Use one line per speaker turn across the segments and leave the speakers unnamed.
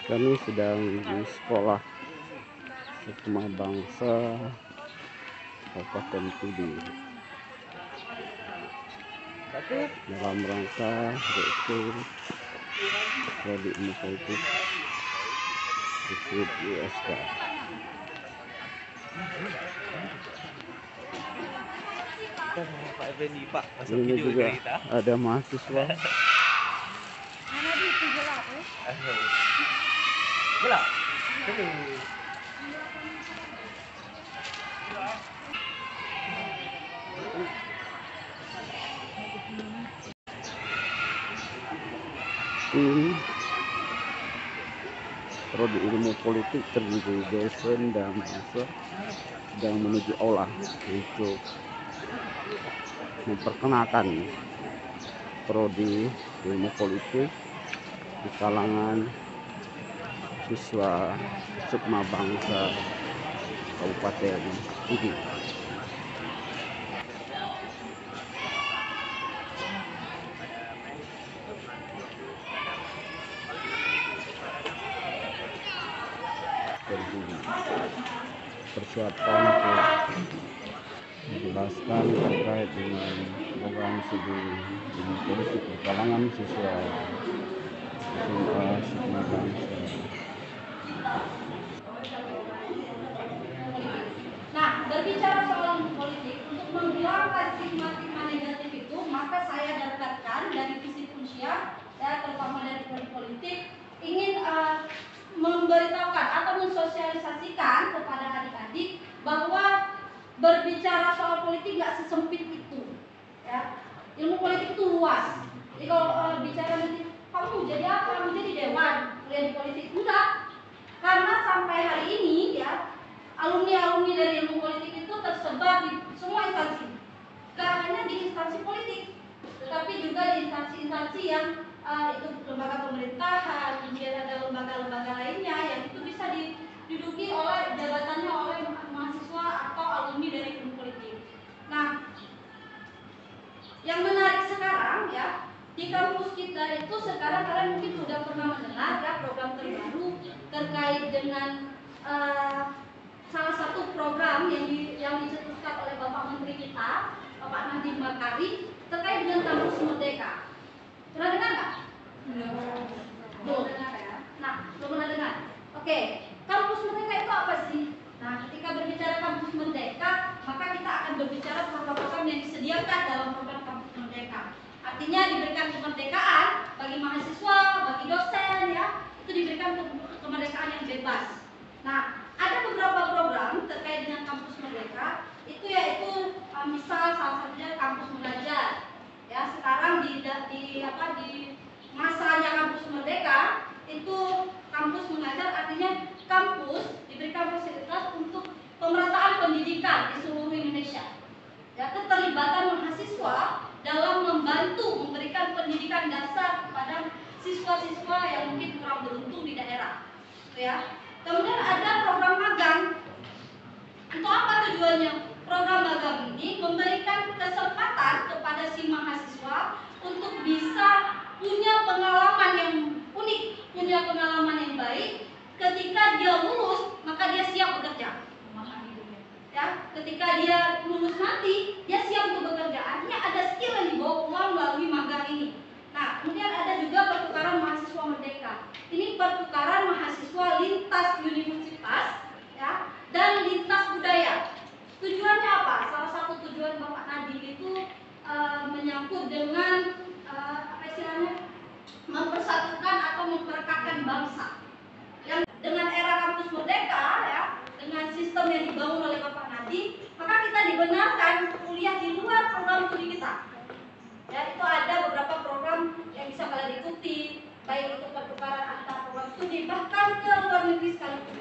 Kami sedang di sekolah Sukma Bangsa Kabupaten Pidi dalam rangka yaitu prodi ilmu politik ikut USK. Ini juga ada mahasiswa. Tim prodi ilmu politik terdiri dosen dan mahasiswa sedang menuju aula untuk memperkenalkan prodi ilmu politik di kalangan siswa Sukma Bangsa Kabupaten Pidi. Persiapan untuk menjelaskan terkait dengan program studi ilmu politik di kalangan siswa SMA Sukma Bangsa.
Nah, berbicara soal ilmu politik, untuk menghilangkan stigma-stigma negatif itu, maka saya dapatkan dari visi Unsia, terutama dari politik, ingin memberitahukan atau mensosialisasikan kepada adik-adik bahwa berbicara soal politik nggak sesempit itu, ya. Ilmu politik itu luas. Jadi kalau bicara nanti kamu jadi apa, kamu jadi dewan, kuliah di politik, enggak. Karena sampai hari ini, ya, alumni-alumni dari ilmu politik itu tersebar di semua instansi. Gak hanya di instansi politik, tetapi juga di instansi-instansi yang itu lembaga pemerintahan, kemudian ada lembaga-lembaga lainnya yang itu bisa diduduki oleh jabatannya oleh mahasiswa atau alumni dari ilmu politik. Nah, yang menarik sekarang, ya, di kampus kita itu sekarang kalian mungkin sudah pernah mendengar, ya, program terbaru terkait dengan salah satu program yang dicetuskan oleh Bapak Menteri kita, Bapak Nadiem Makarim, terkait dengan kampus merdeka. Pernah dengar nggak? Belum. Nah, belum pernah dengar. Oke, kampus merdeka itu apa sih? Nah, ketika berbicara kampus merdeka, maka kita akan berbicara program-program yang disediakan dalam program kampus merdeka. Artinya diberikan kemerdekaan bagi mahasiswa, bagi dosen, ya, itu diberikan kemerdekaan yang bebas. Nah, ada beberapa program terkait dengan kampus merdeka, itu yaitu misal salah satunya kampus mengajar. Ya, sekarang di masanya kampus merdeka itu kampus mengajar, artinya kampus diberikan fasilitas untuk pemerataan pendidikan di seluruh Indonesia. Ya, keterlibatan mahasiswa dalam membantu memberikan pendidikan dasar kepada siswa-siswa yang mungkin kurang beruntung di daerah. Ya. Kemudian ada program magang. Untuk apa tujuannya? Program magang ini memberikan kesempatan kepada si mahasiswa untuk bisa punya pengalaman yang unik, punya pengalaman yang baik. Ketika dia lulus, maka dia siap bekerja. Ya, ketika dia lulus nanti, dia siap untuk bekerja. Artinya ada skill yang dibawa pulang melalui magang ini. Nah, kemudian ada juga pertukaran mahasiswa merdeka. Ini pertukaran mahasiswa lintas universitas, ya, dan lintas budaya. Tujuannya apa? Salah satu tujuan Bapak Nadiem itu menyangkut dengan mempersatukan atau memperekatkan bangsa. Yang dengan era kampus merdeka, ya, dengan sistem yang dibangun oleh Bapak Nadiem, maka kita dibenarkan kuliah di luar program studi kita. Ya, itu ada beberapa program yang bisa kalian ikuti, baik itu pertukaran antar program studi bahkan ke luar negeri sekalipun.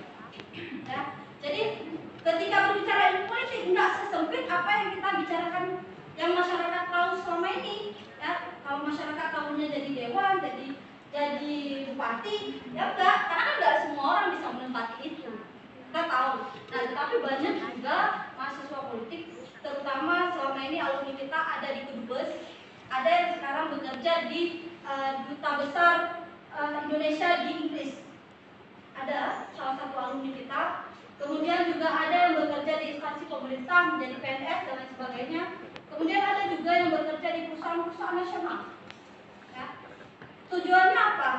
Ya, jadi ketika berbicara ilmu politik nggak sesempit apa yang kita bicarakan yang masyarakat tahu selama ini. Ya, kalau masyarakat tahunya jadi dewan, jadi bupati, ya enggak, karena kan nggak semua orang bisa menempati itu. Kita tahu. Nah, tetapi banyak juga mahasiswa politik, terutama selama ini alumni kita ada di Kedubes, ada yang sekarang bekerja di Duta Besar Indonesia di Inggris. ada salah satu alumni kita. Kemudian juga ada yang bekerja di instansi pemerintah menjadi PNS dan lain sebagainya. Kemudian ada juga yang bekerja di perusahaan-perusahaan nasional. Ya. Tujuannya apa?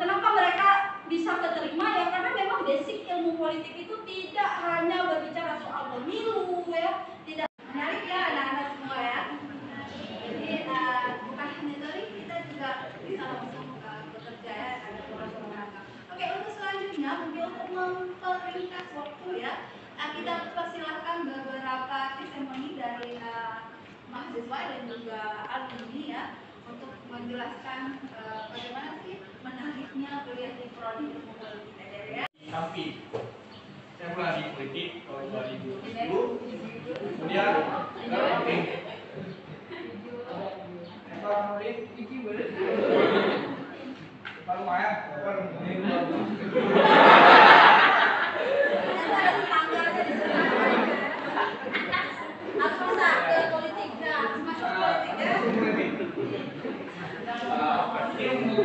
Kenapa mereka bisa keterima? Ya karena memang basic ilmu politik itu tidak hanya berbicara soal pemilu, ya, tidak menarik ya anak-anak semua ya. Jadi bukan hanya teori, kita juga bisa langsung bekerja ya, ada program. Oke, untuk selanjutnya mungkin untuk memperingkas waktu ya, kita persilahkan beberapa testimoni dari mahasiswa dan juga alumni ya untuk menjelaskan bagaimana sih menariknya kuliah di prodi ilmu politik ya.
Tapi saya mulai di politik tahun 2010, kemudian sekarang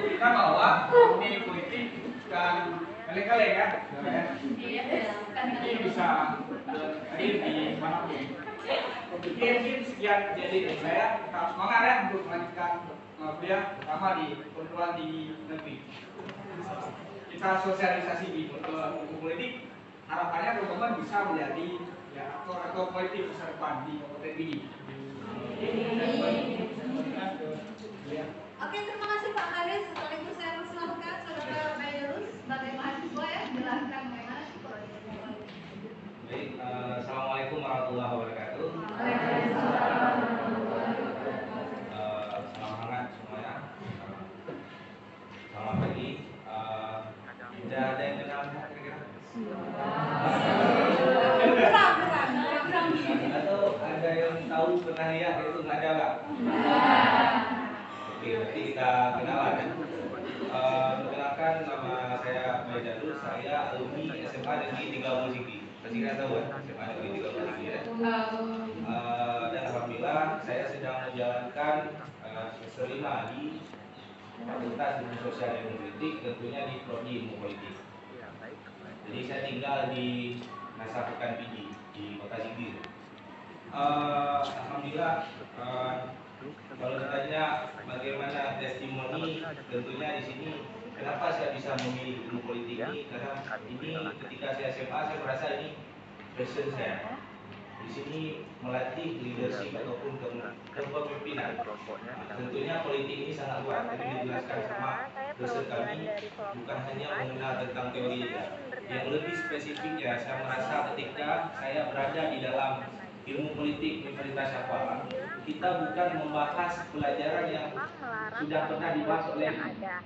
kita bahwa ini politik kan kaleng-kaleng ya, ini bisa hadir di manapun. Mungkin sekian jadi dari saya, tetap semangat ya untuk melanjutkan kuliah, terutama di perguruan tinggi negeri. Kita sosialisasi di ilmu politik, harapannya teman-teman bisa menjadi ya aktor politik masa depan di Kabupaten Pidi.
Oke, terima kasih Pak Haris. Sekaligus saya persilahkan Saudara Bayrus sebagai mahasiswa ya, jelaskan bagaimana sih prodi ilmu politik.
Baik, assalamualaikum warahmatullahi wabarakatuh. Salam hangat semuanya. Selamat pagi. Sudah ada yang kenal kira-kira? Kurang. Atau ada yang tahu pernah lihat itu nggak ada nggak? Oke, berarti kita kenalan ya. Perkenalkan, nama saya Bayrus. Saya alumni SMA Negeri 3 Musiki. Pasti kalian tahu ya, SMA Negeri 3 Musiki ya. Dan alhamdulillah saya sedang menjalankan semester 5 di Fakultas Ilmu Sosial dan Politik, tentunya di prodi ilmu politik. Jadi saya tinggal di Nasapukan Pidi di Kota Sigli. Alhamdulillah, kalau ditanya bagaimana testimoni, tentunya di sini kenapa saya bisa memilih ilmu politik ini, karena ini ketika saya SMA saya merasa ini passion saya. Di sini melatih leadership ataupun kepemimpinan. Tentunya politik ini sangat luas, tadi dijelaskan sama dosen kami, bukan hanya mengenal tentang teori saja. Yang lebih spesifiknya, saya merasa ketika saya berada di dalam ilmu politik Universitas Syafala, kita bukan membahas pelajaran yang sudah pernah dibahas oleh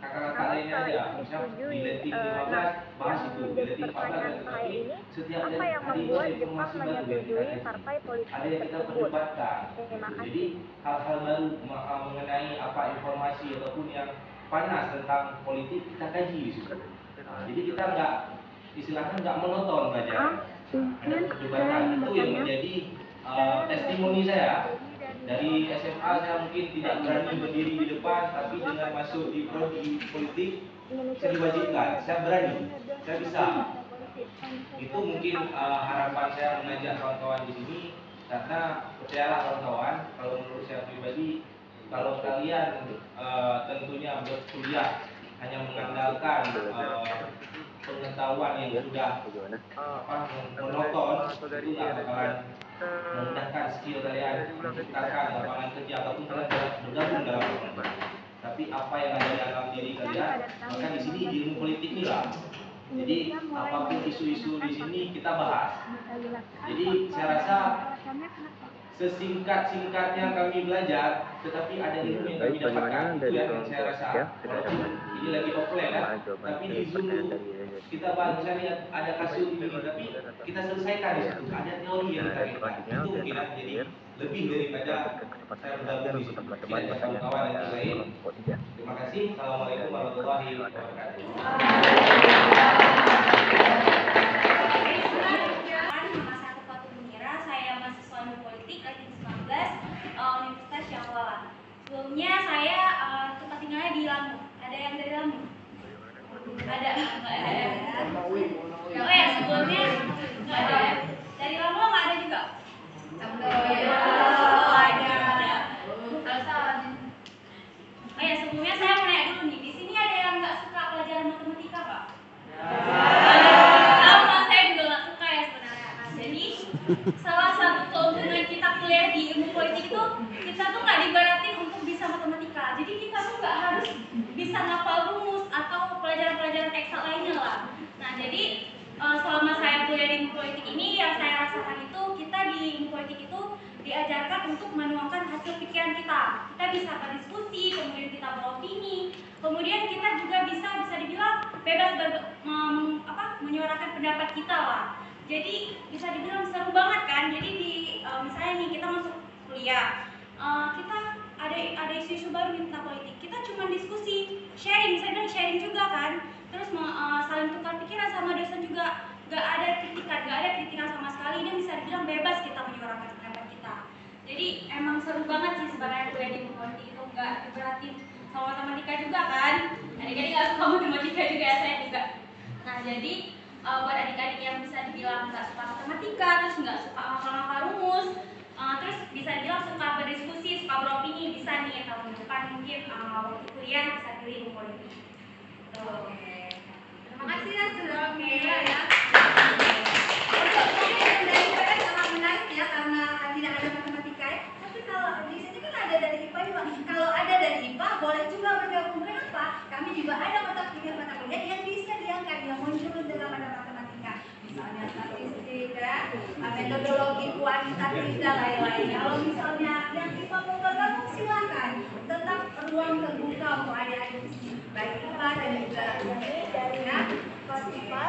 kakak-kakak lainnya aja. Misalnya di letting 15 bahas itu, di letting 14, tetapi setiap hari itu ada informasi baru yang kita kaji, ada yang kita perdebatkan. Jadi hal-hal baru mengenai apa informasi ataupun yang panas tentang politik kita kaji di situ. Jadi kita istilahnya nggak monoton belajar. Ada perdebatan, itu yang menjadi testimoni saya. Dari SMA saya mungkin tidak berani berdiri di depan, tapi dengan masuk di prodi politik saya diwajibkan, saya berani, saya bisa. Itu mungkin harapan saya mengajak kawan-kawan di sini, karena percayalah kawan-kawan, kalau menurut saya pribadi, kalau kalian tentunya berkuliah hanya mengandalkan pengetahuan yang sudah monoton, itu nggak bakalan memudahkan skill kalian menciptakan lapangan kerja ataupun kalian bergabung dalam komunitas. Tapi apa yang ada dalam diri kalian, maka di sini di ilmu politik inilah. Jadi apapun isu-isu di sini kita bahas. Jadi saya rasa sesingkat-singkatnya kami belajar, tetapi ada ilmu yang kami dapatkan. Itu yang saya rasa. Ini lagi offline ya, tapi di Zoom kita bahas misalnya ada kasus ini, tapi kita selesaikan di situ. Ada teori yang kita lihat. Itu mungkin jadi lebih daripada saya bergabung di situ. Tidak ada kawan-kawan yang lain. Terima kasih. Assalamualaikum warahmatullahi wabarakatuh.
Universitas Syafala. Sebelumnya saya tempat tinggalnya di Lampung. Ada yang dari Lampung? Ada. Oh ya, sebelumnya nggak ada ya. Dari Lampung nggak ada juga. Oh ada. Oh ya, sebelumnya saya mau nanya dulu nih. Di sini ada yang nggak suka pelajaran matematika nggak? Sama, saya juga nggak suka ya sebenarnya. Nah, jadi salah satu keuntungan kita kuliah di ilmu politik itu kita tuh nggak dibaratin untuk bisa matematika. Jadi kita tuh nggak harus bisa ngapal rumus atau pelajaran-pelajaran ekstra lainnya lah. Nah, jadi selama saya kuliah di ilmu politik ini yang saya rasakan itu kita di ilmu politik itu diajarkan untuk menuangkan hasil pikiran kita. Kita bisa berdiskusi, kemudian kita beropini, kemudian kita juga bisa dibilang bebas menyuarakan pendapat kita lah. Jadi bisa dibilang seru banget kan. Jadi di misalnya nih kita masuk kuliah, kita ada isu-isu baru di tentang politik. Kita cuma diskusi, sharing, saya bilang sharing juga kan. Terus saling tukar pikiran sama dosen juga. Gak ada kritikan sama sekali. Dia bisa dibilang bebas kita menyuarakan pendapat kita. Jadi emang seru banget sih sebenarnya kuliah di politik itu, nggak diberatin sama matematika juga kan. Adik-adik nggak suka matematika juga ya, saya juga. Nah jadi buat adik-adik yang bisa dibilang nggak suka matematika, terus nggak suka ngafal-ngafal rumus, terus bisa dibilang suka berdiskusi, suka beropini, bisa nih tahun depan mungkin waktu kuliah bisa pilih ilmu politik. Terima kasih ya sudah mengira ya.
Dari IPS sangat menarik ya karena tidak ada matematika ya. Tapi kalau di sini kan ada dari IPA juga. Kalau ada dari IPA boleh juga bergabung. Kenapa? Kami juga ada mata kuliah yang bisa diangkat yang muncul dalam ada matematika. Misalnya statistik ya, metodologi kuantitatif dan lain-lain. Kalau misalnya yang IPA mau bergabung silakan. Tetap ruang terbuka untuk adik-adik di sini. Baik IPA dan juga
Dari IPA,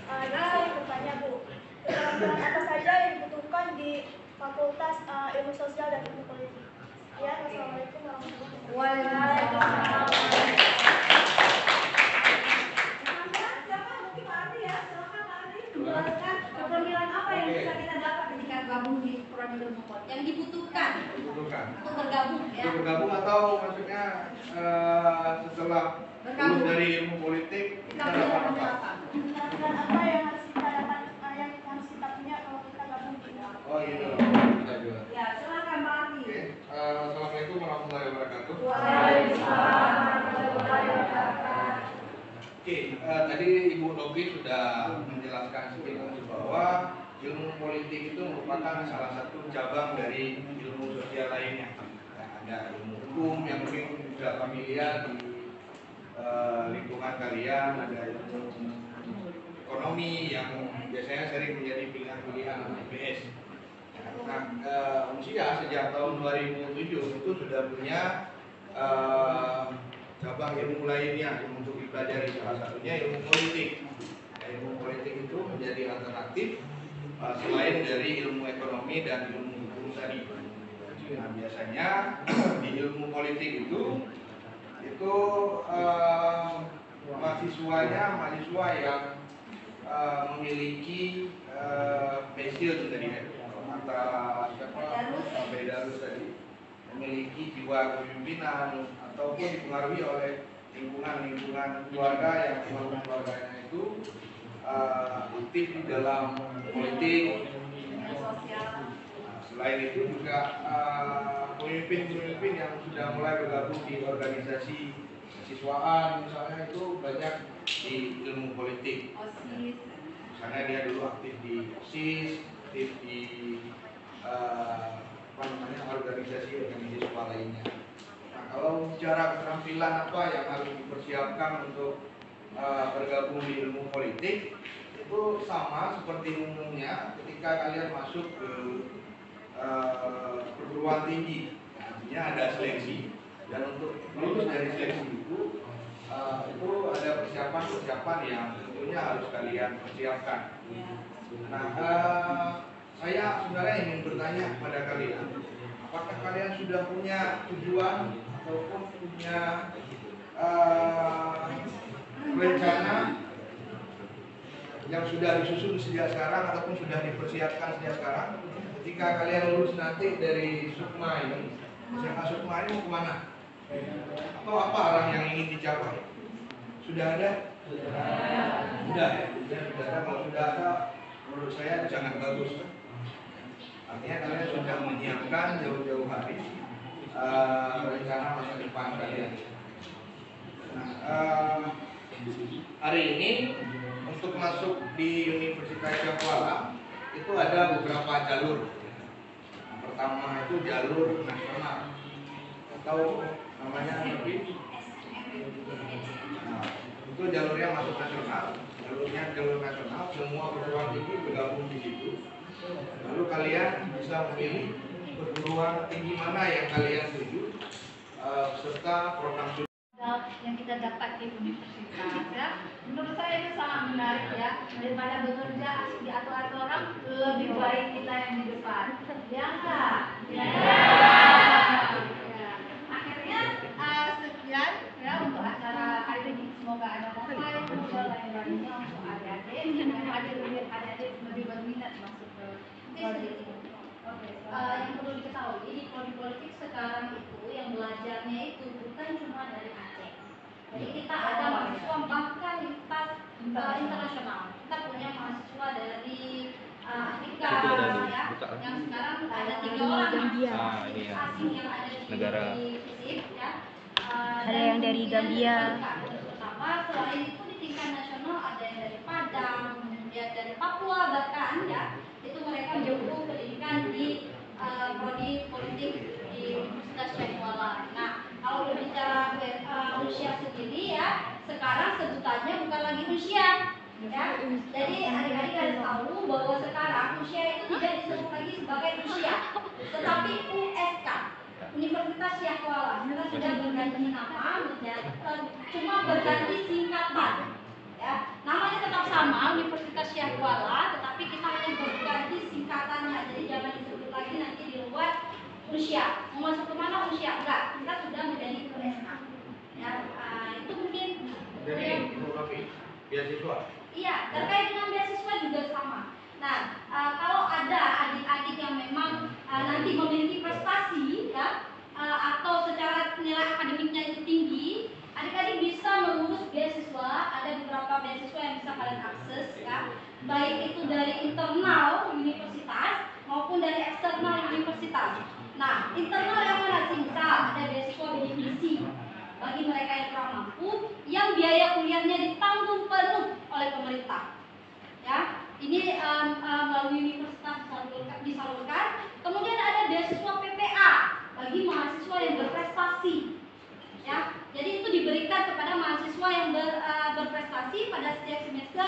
saya ingin bertanya Bu, keterampilan apa saja yang dibutuhkan di Fakultas Ilmu Sosial dan Ilmu Politik? Ya, Wassalamualaikum warahmatullahi wabarakatuh.
Keterampilan apa yang bisa kita dapat ketika gabung di prodi ilmu politik yang dibutuhkan untuk bergabung ya?
Untuk bergabung atau maksudnya setelah lulus dari ilmu politik kita dapat apa?
Keterampilan apa yang harus kita dapat, yang harus kita punya kalau kita gabung di ilmu?
Oh gitu, bisa juga.
Ya, silakan Pak Ardi.
Oke, assalamualaikum warahmatullahi wabarakatuh.
Waalaikumsalam warahmatullahi wabarakatuh.
Oke, tadi Ibu Novi sudah menjelaskan sekilas bahwa ilmu politik itu merupakan salah satu cabang dari ilmu sosial lainnya. Nah, ada ilmu hukum yang mungkin sudah familiar di lingkungan kalian, ada ilmu ekonomi yang biasanya sering menjadi pilihan-pilihan IPS. Nah, Unsia sejak tahun 2007 itu sudah punya cabang ilmu lainnya yang untuk dipelajari, salah satunya ilmu politik. Nah, ilmu politik itu menjadi alternatif selain dari ilmu ekonomi dan ilmu hukum tadi. Nah, biasanya di ilmu politik itu mahasiswa yang memiliki passion tadi ya, kata Bedarus tadi, memiliki jiwa kepemimpinan ataupun dipengaruhi oleh lingkungan keluarga yang memang keluarganya itu aktif di dalam politik. Selain itu juga pemimpin-pemimpin yang sudah mulai bergabung di organisasi siswaan misalnya itu banyak di ilmu politik. Misalnya dia dulu aktif di OSIS, aktif di organisasi siswa lainnya. Nah, kalau bicara keterampilan apa yang harus dipersiapkan untuk bergabung di ilmu politik, itu sama seperti umumnya ketika kalian masuk ke perguruan tinggi. Artinya ada seleksi, dan untuk lulus dari seleksi itu ada persiapan yang tentunya harus kalian persiapkan. Nah, saya sebenarnya ingin bertanya kepada kalian, apakah kalian sudah punya tujuan ataupun punya rencana yang sudah disusun sejak sekarang ataupun sudah dipersiapkan sejak sekarang ketika kalian lulus nanti dari Sukma ini, SMA Sukma ini mau kemana? Atau apa arah yang ingin dicapai? Sudah ada Sudah ya, sudah ada. Kalau sudah ada, menurut saya sangat bagus. Artinya kalian sudah menyiapkan jauh-jauh hari rencana masa depan kalian. Nah, hari ini untuk masuk di Universitas Syahkuala itu ada beberapa jalur. Yang pertama itu jalur nasional atau namanya lebih. Nah, itu jalurnya masuk nasional, jalur nasional, semua perguruan tinggi bergabung di situ. Lalu kalian bisa memilih perguruan tinggi mana yang kalian tuju serta program studi
yang kita dapat di universitas ya. Menurut saya itu sangat menarik ya, daripada bekerja asik diatur-atur orang, lebih baik kita yang di depan ya enggak? Ya. Akhirnya sekian ya untuk acara hari ini, semoga ada manfaat dan lain-lainnya untuk adik-adik yang adik-adik lebih berminat masuk ke politik. Yang perlu diketahui di prodi politik sekarang itu yang belajarnya itu bukan cuma dari Aceh. Jadi kita ada mahasiswa bahkan lintas internasional. Kita punya mahasiswa dari Afrika ya, yang sekarang ada 3 orang mahasiswa asing yang ada di FISIP ya.
Ada yang dari Gambia.
Pertama, selain itu di tingkat nasional ada yang dari Padang, kemudian dari Papua bahkan ya. Itu mereka menempuh pendidikan di prodi politik di Universitas Syahkuala. Nah, kalau berbicara usia sendiri ya, sekarang sebutannya bukan lagi usia, ya. Jadi adik-adik harus tahu bahwa sekarang usia itu tidak disebut lagi sebagai usia, tetapi USK, Universitas Syahkuala. Kita sudah berganti nama menjadi cuma berganti singkatan. Ya, namanya tetap sama Universitas Syahkuala, tetapi kita hanya berganti singkatannya. Jadi jangan disebut lagi nanti di luar usia. Mau masuk kemana usia? Enggak, kita sudah menjadi USK. Ya, itu mungkin.
dari beasiswa.
Iya, terkait dengan beasiswa juga sama. Nah, kalau ada adik-adik yang memang nanti memiliki prestasi, ya, atau secara nilai akademiknya itu tinggi, adik-adik bisa mengurus beasiswa. Ada beberapa beasiswa yang bisa kalian akses ya, baik itu dari internal universitas maupun dari eksternal universitas. Nah, internal yang mana sih? Misal ada beasiswa bidik misi bagi mereka yang kurang mampu, yang biaya kuliahnya ditanggung penuh oleh pemerintah. Ya, ini melalui universitas disalurkan. Kemudian ada beasiswa PPA bagi mahasiswa yang berprestasi. Ya, jadi itu diberikan kepada mahasiswa yang berprestasi pada setiap semester